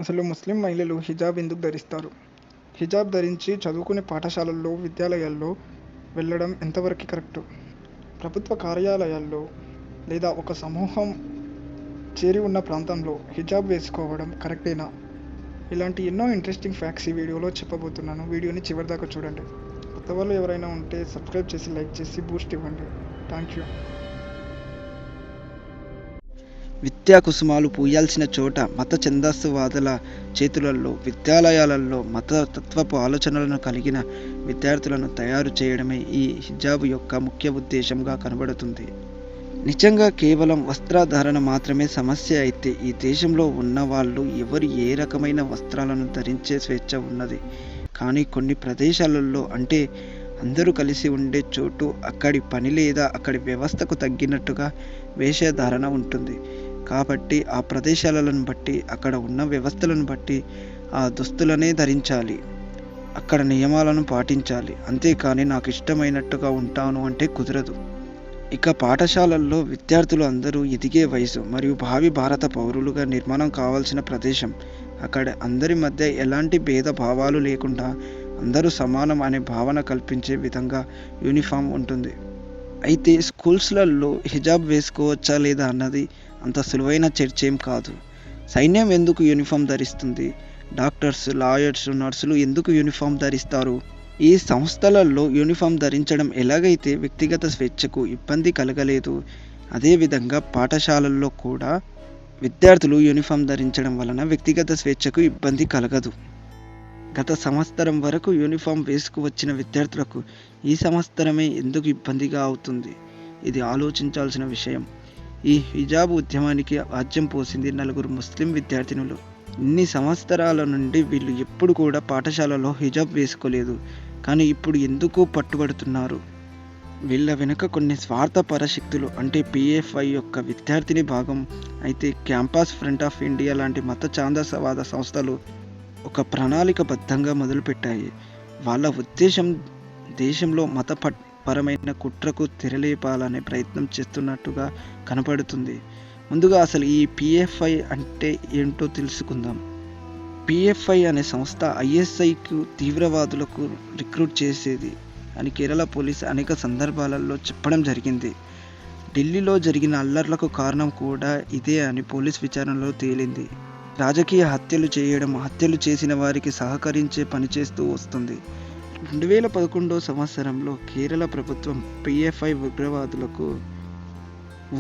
అసలు ముస్లిం మహిళలు హిజాబ్ ఎందుకు ధరిస్తారు? హిజాబ్ ధరించి చదువుకునే పాఠశాలల్లో, విద్యాలయాల్లో వెళ్ళడం ఎంతవరకు కరెక్టు? ప్రభుత్వ కార్యాలయాల్లో లేదా ఒక సమూహం చేరి ఉన్న ప్రాంతంలో హిజాబ్ వేసుకోవడం కరెక్టేనా? ఇలాంటి ఎన్నో ఇంట్రెస్టింగ్ ఫ్యాక్ట్స్ ఈ వీడియోలో చెప్పబోతున్నాను. వీడియోని చివరిదాకా చూడండి. కొత్త వాళ్ళు ఎవరైనా ఉంటే సబ్స్క్రైబ్ చేసి, లైక్ చేసి బూస్ట్ ఇవ్వండి. Thank you. విద్యా కుసుమాలు పూయాల్సిన చోట మత ఛందస్సువాదుల చేతులలో, విద్యాలయాలలో మతతత్వపు ఆలోచనలను కలిగిన విద్యార్థులను తయారు చేయడమే ఈ హిజాబ్ యొక్క ముఖ్య ఉద్దేశంగా కనబడుతుంది. నిజంగా కేవలం వస్త్రధారణ మాత్రమే సమస్య అయితే ఈ దేశంలో ఉన్న వాళ్ళు ఎవరు ఏ రకమైన వస్త్రాలను ధరించే స్వేచ్ఛ ఉన్నది. కానీ కొన్ని ప్రదేశాలలో, అంటే అందరూ కలిసి ఉండే చోటు, అక్కడి పని లేదా అక్కడి వ్యవస్థకు తగ్గినట్టుగా వేషధారణ ఉంటుంది. కాబట్టి ఆ ప్రదేశాలను బట్టి, అక్కడ ఉన్న వ్యవస్థలను బట్టి ఆ దుస్తులనే ధరించాలి, అక్కడ నియమాలను పాటించాలి. అంతేకాని నాకు ఇష్టమైనట్టుగా ఉంటాను అంటే కుదరదు. ఇక పాఠశాలల్లో విద్యార్థులు అందరూ ఎదిగే వయసు మరియు భావి భారత పౌరులుగా నిర్మాణం కావాల్సిన ప్రదేశం. అక్కడ అందరి మధ్య ఎలాంటి భేదభావాలు లేకుండా అందరూ సమానం అనే భావన కల్పించే విధంగా యూనిఫామ్ ఉంటుంది. అయితే స్కూల్స్లలో హిజాబ్ వేసుకోవచ్చా లేదా అన్నది అంత సులువైన చర్చేం కాదు. సైన్యం ఎందుకు యూనిఫామ్ ధరిస్తుంది? డాక్టర్స్, లాయర్స్, నర్సులు ఎందుకు యూనిఫామ్ ధరిస్తారు? ఈ సంస్థలలో యూనిఫామ్ ధరించడం ఎలాగైతే వ్యక్తిగత స్వేచ్ఛకు ఇబ్బంది కలగలేదు, అదేవిధంగా పాఠశాలల్లో కూడా విద్యార్థులు యూనిఫామ్ ధరించడం వలన వ్యక్తిగత స్వేచ్ఛకు ఇబ్బంది కలగదు. గత సంవత్సరం వరకు యూనిఫామ్ వేసుకువచ్చిన విద్యార్థులకు ఈ సంవత్సరమే ఎందుకు ఇబ్బందిగా అవుతుంది? ఇది ఆలోచించాల్సిన విషయం. ఈ హిజాబ్ ఉద్యమానికి ఆజ్యం పోసింది నలుగురు ముస్లిం విద్యార్థినులు. ఇన్ని సంవత్సరాల నుండి వీళ్ళు ఎప్పుడు కూడా పాఠశాలలో హిజాబ్ వేసుకోలేదు. కానీ ఇప్పుడు ఎందుకు పట్టుబడుతున్నారు? వీళ్ళ వెనుక కొన్ని స్వార్థపర శక్తులు, అంటే పిఎఫ్ఐ యొక్క విద్యార్థిని భాగం అయితే క్యాంపస్ ఫ్రంట్ ఆఫ్ ఇండియా లాంటి మత ఛాందసవాద సంస్థలు ఒక ప్రణాళికబద్ధంగా మొదలుపెట్టాయి. వాళ్ళ ఉద్దేశం దేశంలో మతపరమైన కుట్రకు తెరలేపాలనే ప్రయత్నం చేస్తున్నట్టుగా కనపడుతుంది. ముందుగా అసలు ఈ పిఎఫ్ఐ అంటే ఏంటో తెలుసుకుందాం. పిఎఫ్ఐ అనే సంస్థ ఐఎస్ఐకు తీవ్రవాదులకు రిక్రూట్ చేసేది అని కేరళ పోలీసు అనేక సందర్భాలలో చెప్పడం జరిగింది. ఢిల్లీలో జరిగిన అల్లర్లకు కారణం కూడా ఇదే అని పోలీస్ విచారణలో తేలింది. రాజకీయ హత్యలు చేయడం, హత్యలు చేసిన వారికి సహకరించే పనిచేస్తూ వస్తుంది. 2011 సంవత్సరంలో కేరళ ప్రభుత్వం పిఎఫ్ఐ ఉగ్రవాదులకు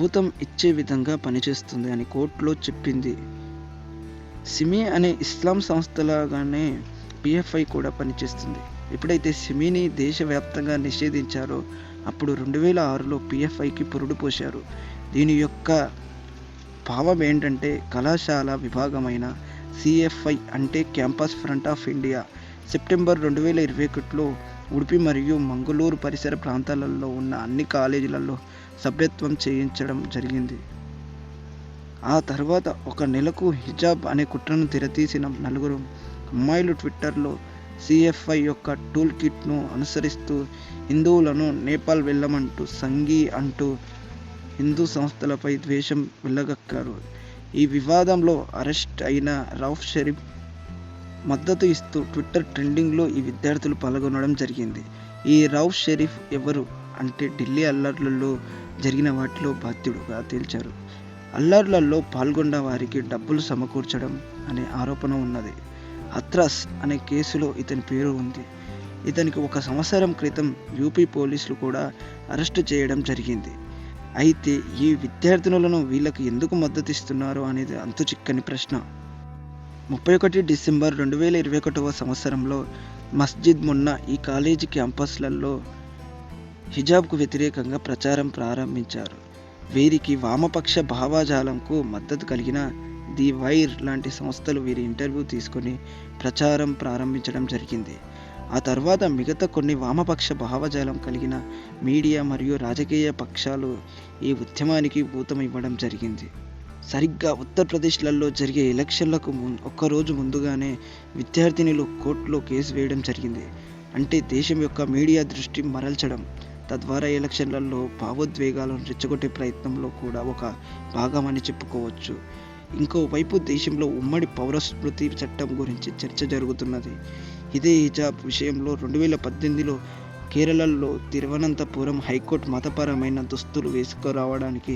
ఊతం ఇచ్చే విధంగా పనిచేస్తుంది అని కోర్టులో చెప్పింది. సిమి అనే ఇస్లాం సంస్థలాగానే పిఎఫ్ఐ కూడా పనిచేస్తుంది. ఎప్పుడైతే సిమిని దేశవ్యాప్తంగా నిషేధించారో అప్పుడు 2006లో పిఎఫ్ఐకి పురుడు పోశారు. దీని యొక్క భావం ఏంటంటే కళాశాల విభాగమైన సిఎఫ్ఐ అంటే Campus Front of India September 2021లో ఉడిపి మరియు మంగళూరు పరిసర ప్రాంతాలలో ఉన్న అన్ని కాలేజీలలో సభ్యత్వం చేయించడం జరిగింది. ఆ తర్వాత ఒక నెలకు హిజాబ్ అనే కుట్రను తెరతీసిన నలుగురు అమ్మాయిలు ట్విట్టర్లో సిఎఫ్ఐ యొక్క టూల్ కిట్ను అనుసరిస్తూ హిందువులను నేపాల్ వెళ్ళమంటూ, సంఘీ అంటూ హిందూ సంస్థలపై ద్వేషం వెళ్ళగక్కారు. ఈ వివాదంలో అరెస్ట్ అయిన రౌఫ్ షరీఫ్ మద్దతు ఇస్తూ ట్విట్టర్ ట్రెండింగ్లో ఈ విద్యార్థులు పాల్గొనడం జరిగింది. ఈ రౌఫ్ షరీఫ్ ఎవరు అంటే ఢిల్లీ అల్లర్లలో జరిగిన వాటిలో బాధ్యుడుగా తేల్చారు. అల్లర్లలో పాల్గొన్న వారికి డబ్బులు సమకూర్చడం అనే ఆరోపణ ఉన్నది. హత్రాస్ అనే కేసులో ఇతని పేరు ఉంది. ఇతనికి 1 సంవత్సరం క్రితం యూపీ పోలీసులు కూడా అరెస్టు చేయడం జరిగింది. అయితే ఈ విద్యార్థినులను వీళ్ళకి ఎందుకు మద్దతు ఇస్తున్నారు అనేది అంతు చిక్కని ప్రశ్న. 31 డిసెంబర్ 2021 సంవత్సరంలో మస్జిద్ మున్నా ఈ కాలేజీ క్యాంపస్లలో హిజాబ్కు వ్యతిరేకంగా ప్రచారం ప్రారంభించారు. వీరికి వామపక్ష భావజాలంకు మద్దతు కలిగిన ది వైర్ లాంటి సంస్థలు వీరి ఇంటర్వ్యూ తీసుకొని ప్రచారం ప్రారంభించడం జరిగింది. ఆ తర్వాత మిగతా కొన్ని వామపక్ష భావజాలం కలిగిన మీడియా మరియు రాజకీయ పక్షాలు ఈ ఉద్యమానికి ఊతం ఇవ్వడం జరిగింది. సరిగ్గా ఉత్తరప్రదేశ్లలో జరిగే ఎలక్షన్లకు ఒక్కరోజు ముందుగానే విద్యార్థినులు కోర్టులో కేసు వేయడం జరిగింది. అంటే దేశం యొక్క మీడియా దృష్టి మరల్చడం, తద్వారా ఎలక్షన్లలో భావోద్వేగాలను రెచ్చగొట్టే ప్రయత్నంలో కూడా ఒక భాగమని చెప్పుకోవచ్చు. ఇంకోవైపు దేశంలో ఉమ్మడి పౌర స్మృతి చట్టం గురించి చర్చ జరుగుతున్నది. ఇదే హిజాబ్ విషయంలో 2018లో కేరళలో తిరువనంతపురం హైకోర్టు మతపరమైన దుస్తులు వేసుకురావడానికి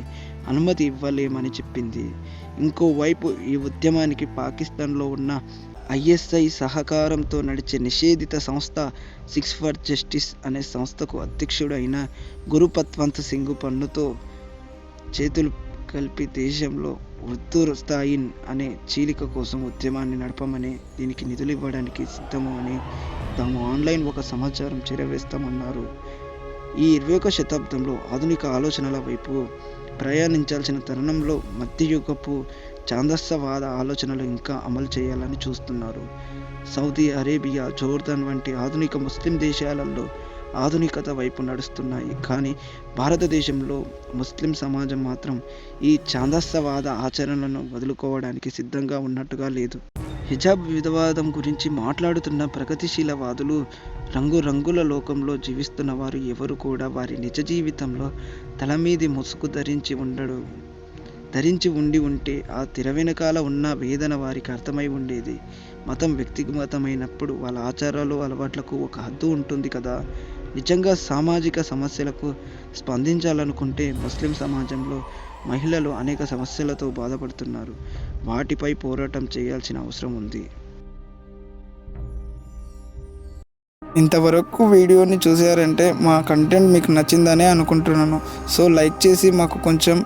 అనుమతి ఇవ్వలేమని చెప్పింది. ఇంకోవైపు ఈ ఉద్యమానికి పాకిస్తాన్లో ఉన్న ఐఎస్ఐ సహకారంతో నడిచే నిషేధిత సంస్థ సిక్స్ ఫర్ జస్టిస్ అనే సంస్థకు అధ్యక్షుడు అయిన గురుపత్వంత్ సింగ్ పన్నుతో చేతులు కలిపి దేశంలో ఉర్దూస్తాయిన్ అనే చీలిక కోసం ఉద్యమాన్ని నడపమని, దీనికి నిధులు ఇవ్వడానికి సిద్ధము అని తాము ఆన్లైన్ ఒక సమాచారం చేరవేస్తామన్నారు. ఈ 21వ శతాబ్దంలో ఆధునిక ఆలోచనల వైపు ప్రయాణించాల్సిన తరుణంలో మధ్యయుగపు ఛాందసవాద ఆలోచనలు ఇంకా అమలు చేయాలని చూస్తున్నారు. సౌదీ అరేబియా, జోర్దాన్ వంటి ఆధునిక ముస్లిం దేశాలలో ఆధునికత వైపు నడుస్తున్నాయి. కానీ భారతదేశంలో ముస్లిం సమాజం మాత్రం ఈ ఛాందసవాద ఆచరణలను వదులుకోవడానికి సిద్ధంగా ఉన్నట్టుగా లేదు. హిజాబ్ వివాదం గురించి మాట్లాడుతున్న ప్రగతిశీలవాదులు రంగురంగుల లోకంలో జీవిస్తున్న వారు ఎవరు కూడా వారి నిజ జీవితంలో తలమీది ముసుగు ధరించి ఉండి ఉంటే ఆ తెర వెనకాల ఉన్న వేదన వారికి అర్థమై ఉండేది. మతం వ్యక్తిగతమైనప్పుడు వాళ్ళ ఆచారాలు, అలవాట్లకు ఒక హద్దు ఉంటుంది కదా. నిజంగా సామాజిక సమస్యలకు స్పందించాలనుకుంటే ముస్లిం సమాజంలో మహిళలు అనేక సమస్యలతో బాధపడుతున్నారు. వాటిపై పోరాటం చేయాల్సిన అవసరం ఉంది. ఇంతవరకు వీడియోని చూసారంటే మా కంటెంట్ మీకు నచ్చిందనే అనుకుంటున్నాను. సో లైక్ చేసి మాకు కొంచెం